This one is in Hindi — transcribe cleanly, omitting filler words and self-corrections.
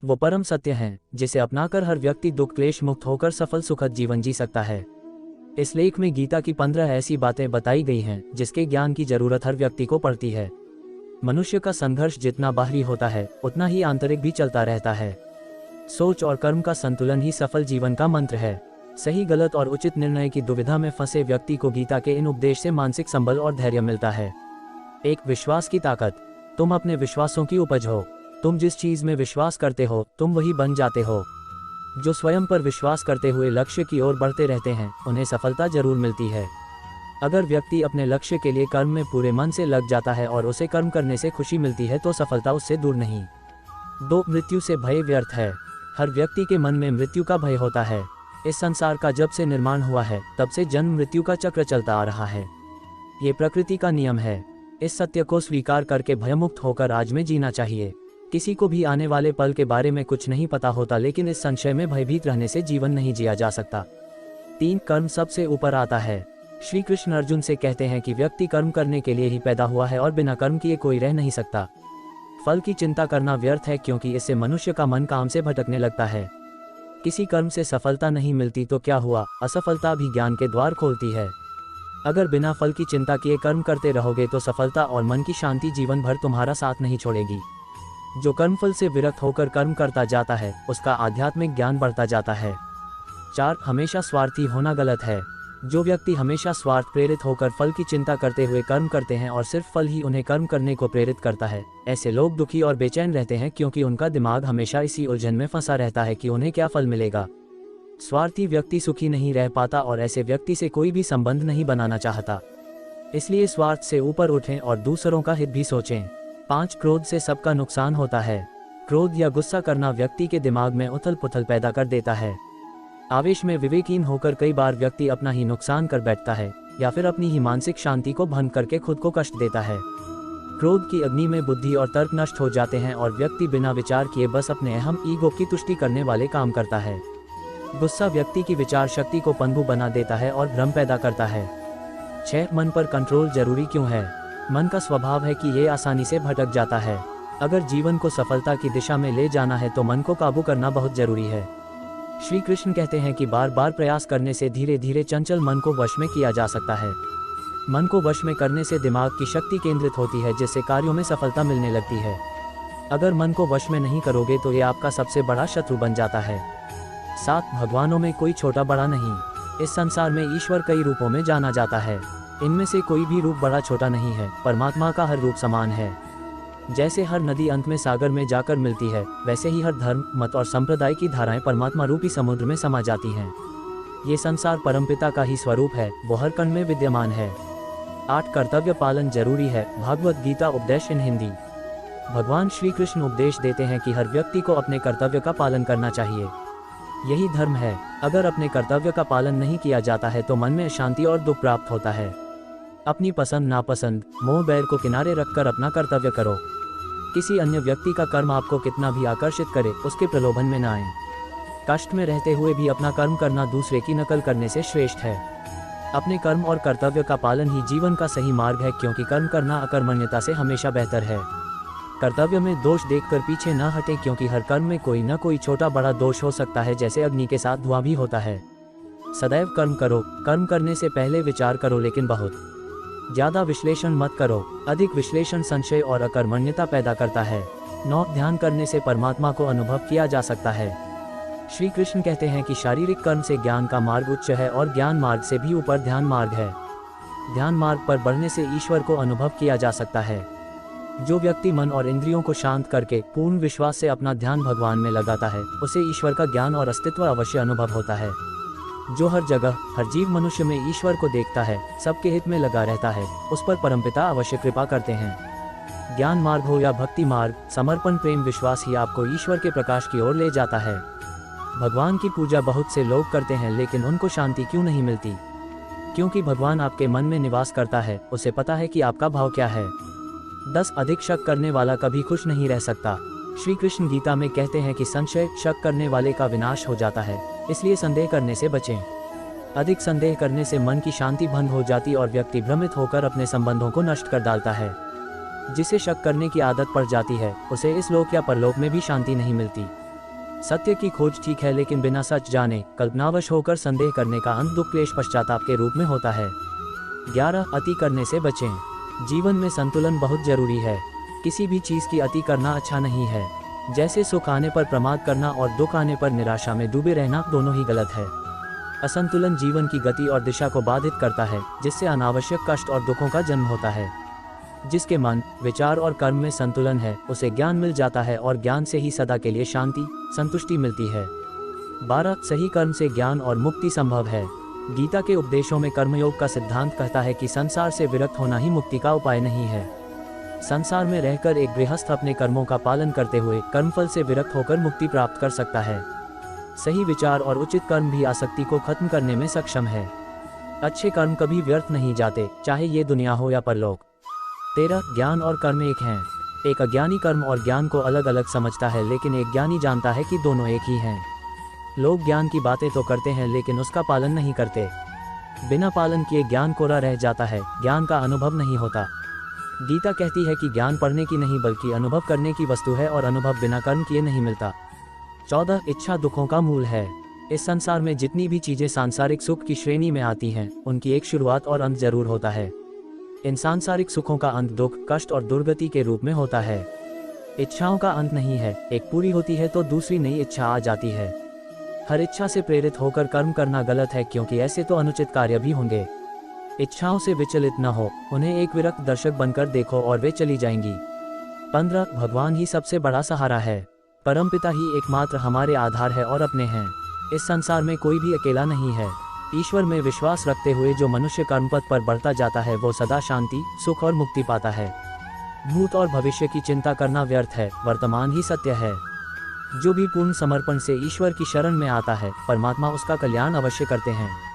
वो परम सत्य हैं जिसे अपनाकर हर व्यक्ति दुख क्लेश मुक्त होकर सफल सुखद जीवन जी सकता है। इस लेख में गीता की 15 ऐसी बातें बताई गई हैं जिसके ज्ञान की जरूरत हर व्यक्ति को पड़ती है। मनुष्य का संघर्ष जितना बाहरी होता है उतना ही आंतरिक भी चलता रहता है। सोच और कर्म का संतुलन ही सफल जीवन का मंत्र है। सही गलत और उचित निर्णय की दुविधा में फंसे व्यक्ति को गीता के इन उपदेश से मानसिक संबल और धैर्य मिलता है। एक, विश्वास की ताकत। तुम अपने विश्वासों की उपज हो। तुम जिस चीज में विश्वास करते हो तुम वही बन जाते हो। जो स्वयं पर विश्वास करते हुए लक्ष्य की ओर बढ़ते रहते हैं उन्हें सफलता जरूर मिलती है। अगर व्यक्ति अपने लक्ष्य के लिए कर्म में पूरे मन से लग जाता है और उसे कर्म करने से खुशी मिलती है तो सफलता उससे दूर नहीं। 2, मृत्यु से भय व्यर्थ है। हर व्यक्ति के मन में मृत्यु का भय होता है। इस संसार का जब से निर्माण हुआ है तब से जन्म मृत्यु का चक्र चलता आ रहा है। ये प्रकृति का नियम है। इस सत्य को स्वीकार करके भयमुक्त होकर आज में जीना चाहिए। किसी को भी आने वाले पल के बारे में कुछ नहीं पता होता, लेकिन इस संशय में भयभीत रहने से जीवन नहीं जिया जा सकता। 3, कर्म सबसे ऊपर आता है। श्री कृष्ण अर्जुन से कहते हैं कि व्यक्ति कर्म करने के लिए ही पैदा हुआ है और बिना कर्म किए कोई रह नहीं सकता। फल की चिंता करना व्यर्थ है क्योंकि इससे मनुष्य का मन काम से भटकने लगता है। किसी कर्म से सफलता नहीं मिलती तो क्या हुआ, असफलता भी ज्ञान के द्वार खोलती है। अगर बिना फल की चिंता किए कर्म करते रहोगे तो सफलता और मन की शांति जीवन भर तुम्हारा साथ नहीं छोड़ेगी। जो कर्मफल से विरक्त होकर कर्म करता जाता है उसका आध्यात्मिक ज्ञान बढ़ता जाता है। 4, हमेशा स्वार्थी होना गलत है। जो व्यक्ति हमेशा स्वार्थ प्रेरित होकर फल की चिंता करते हुए कर्म करते हैं और सिर्फ फल ही उन्हें कर्म करने को प्रेरित करता है, ऐसे लोग दुखी और बेचैन रहते हैं क्योंकि उनका दिमाग हमेशा इसी उलझन में फंसा रहता है कि उन्हें क्या फल मिलेगा। स्वार्थी व्यक्ति सुखी नहीं रह पाता और ऐसे व्यक्ति से कोई भी संबंध नहीं बनाना चाहता। इसलिए स्वार्थ से ऊपर उठें और दूसरों का हित भी सोचें। 5, क्रोध से सबका नुकसान होता है। क्रोध या गुस्सा करना व्यक्ति के दिमाग में उथल पुथल पैदा कर देता है। आवेश में विवेकहीन होकर कई बार व्यक्ति अपना ही नुकसान कर बैठता है या फिर अपनी ही मानसिक शांति को भंग करके खुद को कष्ट देता है। क्रोध की अग्नि में बुद्धि और तर्क नष्ट हो जाते हैं और व्यक्ति बिना विचार किए बस अपने अहम ईगो की तुष्टि करने वाले काम करता है। गुस्सा व्यक्ति की विचार शक्ति को पनडुब्बी बना देता है और भ्रम पैदा करता है। 6, मन पर कंट्रोल जरूरी क्यों है। मन का स्वभाव है कि ये आसानी से भटक जाता है। अगर जीवन को सफलता की दिशा में ले जाना है तो मन को काबू करना बहुत जरूरी है। श्री कृष्ण कहते हैं कि बार बार प्रयास करने से धीरे धीरे चंचल मन को वश में किया जा सकता है। मन को वश में करने से दिमाग की शक्ति केंद्रित होती है जिससे कार्यों में सफलता मिलने लगती है। अगर मन को वश में नहीं करोगे तो ये आपका सबसे बड़ा शत्रु बन जाता है। 7, भगवानों में कोई छोटा बड़ा नहीं। इस संसार में ईश्वर कई रूपों में जाना जाता है। इनमें से कोई भी रूप बड़ा छोटा नहीं है। परमात्मा का हर रूप समान है। जैसे हर नदी अंत में सागर में जाकर मिलती है, वैसे ही हर धर्म मत और संप्रदाय की धाराएं परमात्मा रूपी समुद्र में समा जाती हैं। ये संसार परमपिता का ही स्वरूप है, वो हर कण में विद्यमान है। 8, कर्तव्य पालन जरूरी है। भागवत गीता उपदेश इन हिंदी। भगवान श्री कृष्ण उपदेश देते हैं कि हर व्यक्ति को अपने कर्तव्य का पालन करना चाहिए। यही धर्म है। अगर अपने कर्तव्य का पालन नहीं किया जाता है तो मन में शांति और दुख प्राप्त होता है। अपनी पसंद नापसंद मोह बैर को किनारे रखकर अपना कर्तव्य करो। किसी अन्य व्यक्ति का कर्म आपको कितना भी आकर्षित करे उसके प्रलोभन में न आए। कष्ट में रहते हुए भी अपना कर्म करना दूसरे की नकल करने से श्रेष्ठ है। अपने कर्म और कर्तव्य का पालन ही जीवन का सही मार्ग है क्योंकि कर्म करना अकर्मण्यता से हमेशा बेहतर है। कर्तव्य में दोष देखकर पीछे न हटें क्योंकि हर कर्म में कोई न कोई छोटा बड़ा दोष हो सकता है, जैसे अग्नि के साथ धुआं भी होता है। सदैव कर्म करो। कर्म करने से पहले विचार करो, लेकिन बहुत ज्यादा विश्लेषण मत करो। अधिक विश्लेषण संशय और अकर्मण्यता पैदा करता है। 9, ध्यान करने से परमात्मा को अनुभव किया जा सकता है। श्री कृष्ण कहते हैं कि शारीरिक कर्म से ज्ञान का मार्ग उच्च है और ज्ञान मार्ग से भी ऊपर ध्यान मार्ग है। ध्यान मार्ग पर बढ़ने से ईश्वर को अनुभव किया जा सकता है। जो व्यक्ति मन और इंद्रियों को शांत करके पूर्ण विश्वास से अपना ध्यान भगवान में लगाता है उसे ईश्वर का ज्ञान और अस्तित्व अवश्य अनुभव होता है। जो हर जगह हर जीव मनुष्य में ईश्वर को देखता है, सबके हित में लगा रहता है, उस पर परमपिता अवश्य कृपा करते हैं। ज्ञान मार्ग हो या भक्ति मार्ग, समर्पण प्रेम विश्वास ही आपको ईश्वर के प्रकाश की ओर ले जाता है। भगवान की पूजा बहुत से लोग करते हैं लेकिन उनको शांति क्यों नहीं मिलती? क्योंकि भगवान आपके मन में निवास करता है, उसे पता है कि आपका भाव क्या है। 10, अधिक शक करने वाला कभी खुश नहीं रह सकता। श्री कृष्ण गीता में कहते हैं कि संशय शक करने वाले का विनाश हो जाता है, इसलिए संदेह करने से बचें। अधिक संदेह करने से मन की शांति भंग हो जाती और व्यक्ति भ्रमित होकर अपने संबंधों को नष्ट कर डालता है। जिसे शक करने की आदत पड़ जाती है उसे इस लोक या परलोक में भी शांति नहीं मिलती। सत्य की खोज ठीक है, लेकिन बिना सच जाने कल्पनावश होकर संदेह करने का अंत दुख क्लेश पश्चाताप के रूप में होता है। 11 अति करने से बचें। जीवन में संतुलन बहुत जरूरी है। किसी भी चीज़ की अति करना अच्छा नहीं है। जैसे सुख आने पर प्रमाद करना और दुख आने पर निराशा में डूबे रहना दोनों ही गलत है। असंतुलन जीवन की गति और दिशा को बाधित करता है, जिससे अनावश्यक कष्ट और दुखों का जन्म होता है। जिसके मन, विचार और कर्म में संतुलन है, उसे ज्ञान मिल जाता है और ज्ञान से ही सदा के लिए शांति, संतुष्टि मिलती है। 12 सही कर्म से ज्ञान और मुक्ति संभव है। गीता के उपदेशों में कर्मयोग का सिद्धांत कहता है कि संसार से विरक्त होना ही मुक्ति का उपाय नहीं है। संसार में रहकर एक गृहस्थ अपने कर्मों का पालन करते हुए कर्मफल से विरक्त होकर मुक्ति प्राप्त कर सकता है। सही विचार और उचित कर्म भी आसक्ति को खत्म करने में सक्षम है। अच्छे कर्म कभी व्यर्थ नहीं जाते, चाहे ये दुनिया हो या परलोक। 13 ज्ञान और कर्म एक हैं। एक अज्ञानी कर्म और ज्ञान को अलग अलग समझता है, लेकिन एक ज्ञानी जानता है कि दोनों एक ही हैं। लोग ज्ञान की बातें तो करते हैं, लेकिन उसका पालन नहीं करते। बिना पालन किए ज्ञान कोरा रह जाता है, ज्ञान का अनुभव नहीं होता। गीता कहती है कि ज्ञान पढ़ने की नहीं बल्कि अनुभव करने की वस्तु है, और अनुभव बिना कर्म किए नहीं मिलता। 14 इच्छा दुखों का मूल है। इस संसार में जितनी भी चीजें सांसारिक सुख की श्रेणी में आती हैं, उनकी एक शुरुआत और अंत जरूर होता है। इन सांसारिक सुखों का अंत दुख, कष्ट और दुर्गति के रूप में होता है। इच्छाओं का अंत नहीं है, एक पूरी होती है तो दूसरी नई इच्छा आ जाती है। हर इच्छा से प्रेरित होकर कर्म करना गलत है, क्योंकि ऐसे तो अनुचित कार्य भी होंगे। इच्छाओं से विचलित न हो, उन्हें एक विरक्त दर्शक बनकर देखो और वे चली जाएंगी। 15 भगवान ही सबसे बड़ा सहारा है। परमपिता ही एकमात्र हमारे आधार है और अपने हैं। इस संसार में कोई भी अकेला नहीं है। ईश्वर में विश्वास रखते हुए जो मनुष्य कर्मपथ पर बढ़ता जाता है, वो सदा शांति, सुख और मुक्ति पाता है। भूत और भविष्य की चिंता करना व्यर्थ है, वर्तमान ही सत्य है। जो भी पूर्ण समर्पण से ईश्वर की शरण में आता है, परमात्मा उसका कल्याण अवश्य करते हैं।